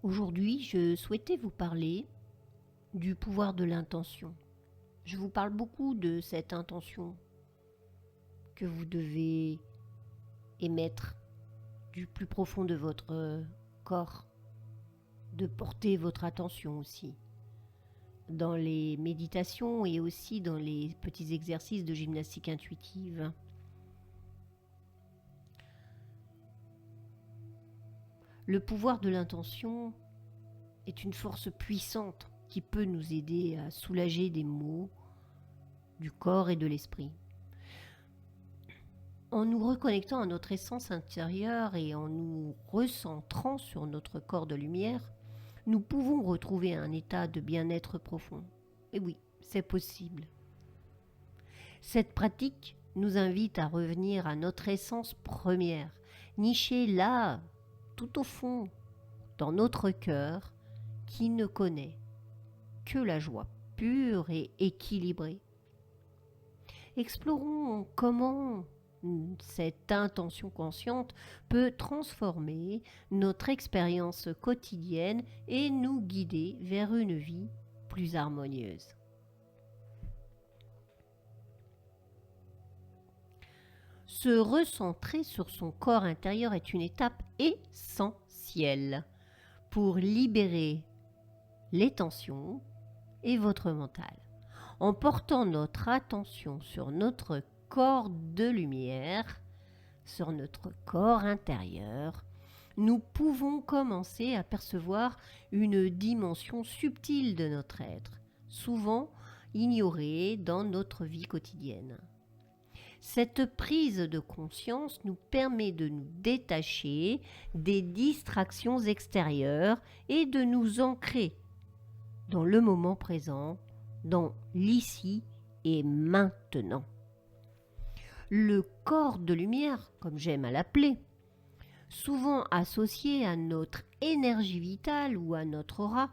Aujourd'hui, je souhaitais vous parler du pouvoir de l'intention. Je vous parle beaucoup de cette intention que vous devez émettre du plus profond de votre corps, de porter votre attention aussi dans les méditations et aussi dans les petits exercices de gymnastique intuitive. Le pouvoir de l'intention est une force puissante qui peut nous aider à soulager des maux du corps et de l'esprit. En nous reconnectant à notre essence intérieure et en nous recentrant sur notre corps de lumière, nous pouvons retrouver un état de bien-être profond. Et oui, c'est possible. Cette pratique nous invite à revenir à notre essence première, nichée là, tout au fond, dans notre cœur, qui ne connaît que la joie pure et équilibrée. Explorons comment cette intention consciente peut transformer notre expérience quotidienne et nous guider vers une vie plus harmonieuse. Se recentrer sur son corps intérieur est une étape essentielle pour libérer les tensions et votre mental. En portant notre attention sur notre corps de lumière, sur notre corps intérieur, nous pouvons commencer à percevoir une dimension subtile de notre être, souvent ignorée dans notre vie quotidienne. Cette prise de conscience nous permet de nous détacher des distractions extérieures et de nous ancrer dans le moment présent, dans l'ici et maintenant. Le corps de lumière, comme j'aime à l'appeler, souvent associé à notre énergie vitale ou à notre aura,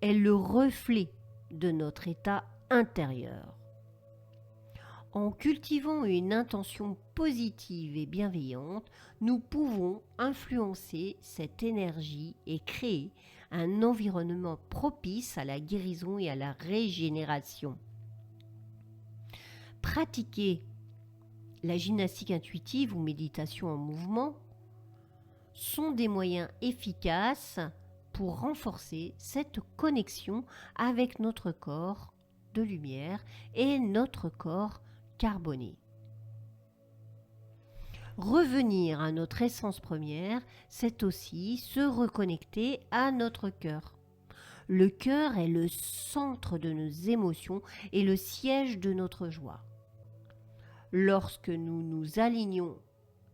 est le reflet de notre état intérieur. En cultivant une intention positive et bienveillante, nous pouvons influencer cette énergie et créer un environnement propice à la guérison et à la régénération. Pratiquer la gymnastique intuitive ou méditation en mouvement sont des moyens efficaces pour renforcer cette connexion avec notre corps de lumière et notre corps carboné. Revenir à notre essence première, c'est aussi se reconnecter à notre cœur. Le cœur est le centre de nos émotions et le siège de notre joie. Lorsque nous nous alignons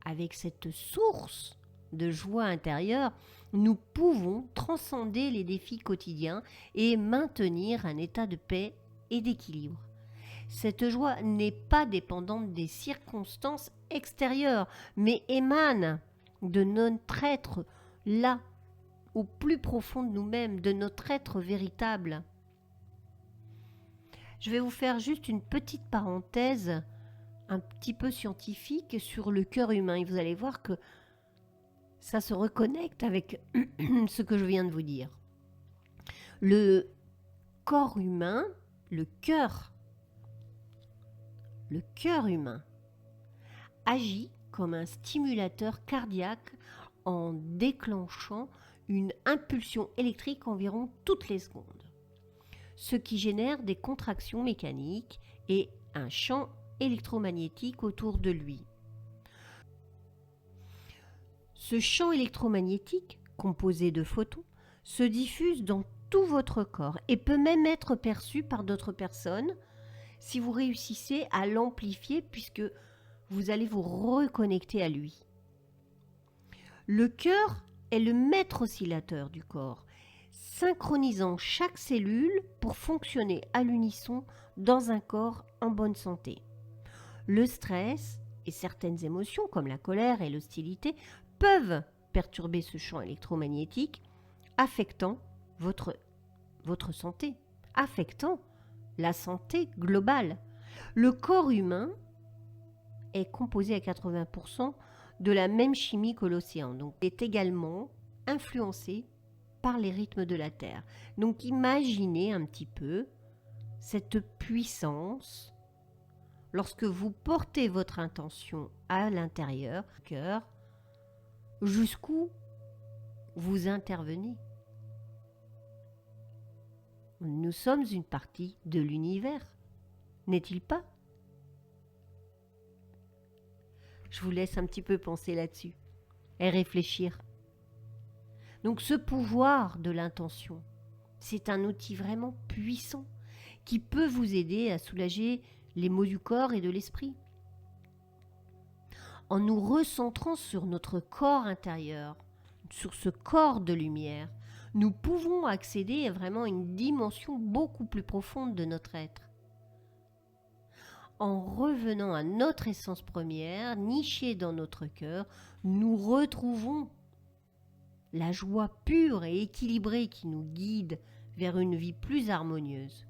avec cette source de joie intérieure, nous pouvons transcender les défis quotidiens et maintenir un état de paix et d'équilibre. Cette joie n'est pas dépendante des circonstances extérieures, mais émane de notre être là, au plus profond de nous-mêmes, de notre être véritable. Je vais vous faire juste une petite parenthèse un petit peu scientifique sur le cœur humain et vous allez voir que ça se reconnecte avec ce que je viens de vous dire. Le corps humain, le cœur humain agit comme un stimulateur cardiaque en déclenchant une impulsion électrique environ toutes les secondes, ce qui génère des contractions mécaniques et un champ électromagnétique autour de lui. Ce champ électromagnétique, composé de photons, se diffuse dans tout votre corps et peut même être perçu par d'autres personnes si vous réussissez à l'amplifier puisque vous allez vous reconnecter à lui. Le cœur est le maître oscillateur du corps, synchronisant chaque cellule pour fonctionner à l'unisson dans un corps en bonne santé. Le stress et certaines émotions comme la colère et l'hostilité peuvent perturber ce champ électromagnétique, affectant votre santé, affectant la santé globale. Le corps humain est composé à 80% de la même chimie que l'océan, donc est également influencé par les rythmes de la Terre. Donc imaginez un petit peu cette puissance lorsque vous portez votre intention à l'intérieur du cœur, jusqu'où vous intervenez. Nous sommes une partie de l'univers, n'est-il pas? Je vous laisse un petit peu penser là-dessus et réfléchir. Donc ce pouvoir de l'intention, c'est un outil vraiment puissant qui peut vous aider à soulager les maux du corps et de l'esprit. En nous recentrant sur notre corps intérieur, sur ce corps de lumière, nous pouvons accéder à vraiment une dimension beaucoup plus profonde de notre être. En revenant à notre essence première, nichée dans notre cœur, nous retrouvons la joie pure et équilibrée qui nous guide vers une vie plus harmonieuse.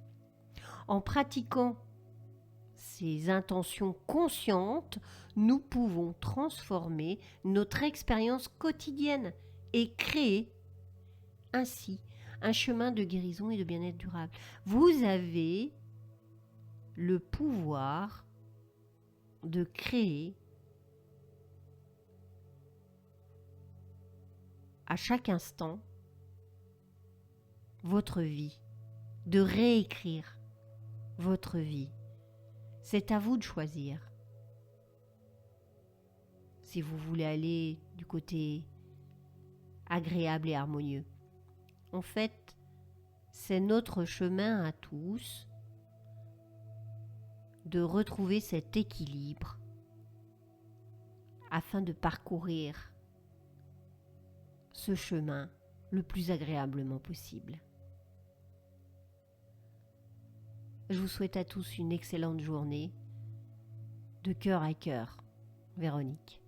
En pratiquant ces intentions conscientes, nous pouvons transformer notre expérience quotidienne et créer ainsi un chemin de guérison et de bien-être durable. Vous avez le pouvoir de créer à chaque instant votre vie, de réécrire votre vie. C'est à vous de choisir. Si vous voulez aller du côté agréable et harmonieux. En fait, c'est notre chemin à tous de retrouver cet équilibre afin de parcourir ce chemin le plus agréablement possible. Je vous souhaite à tous une excellente journée, de cœur à cœur, Véronique.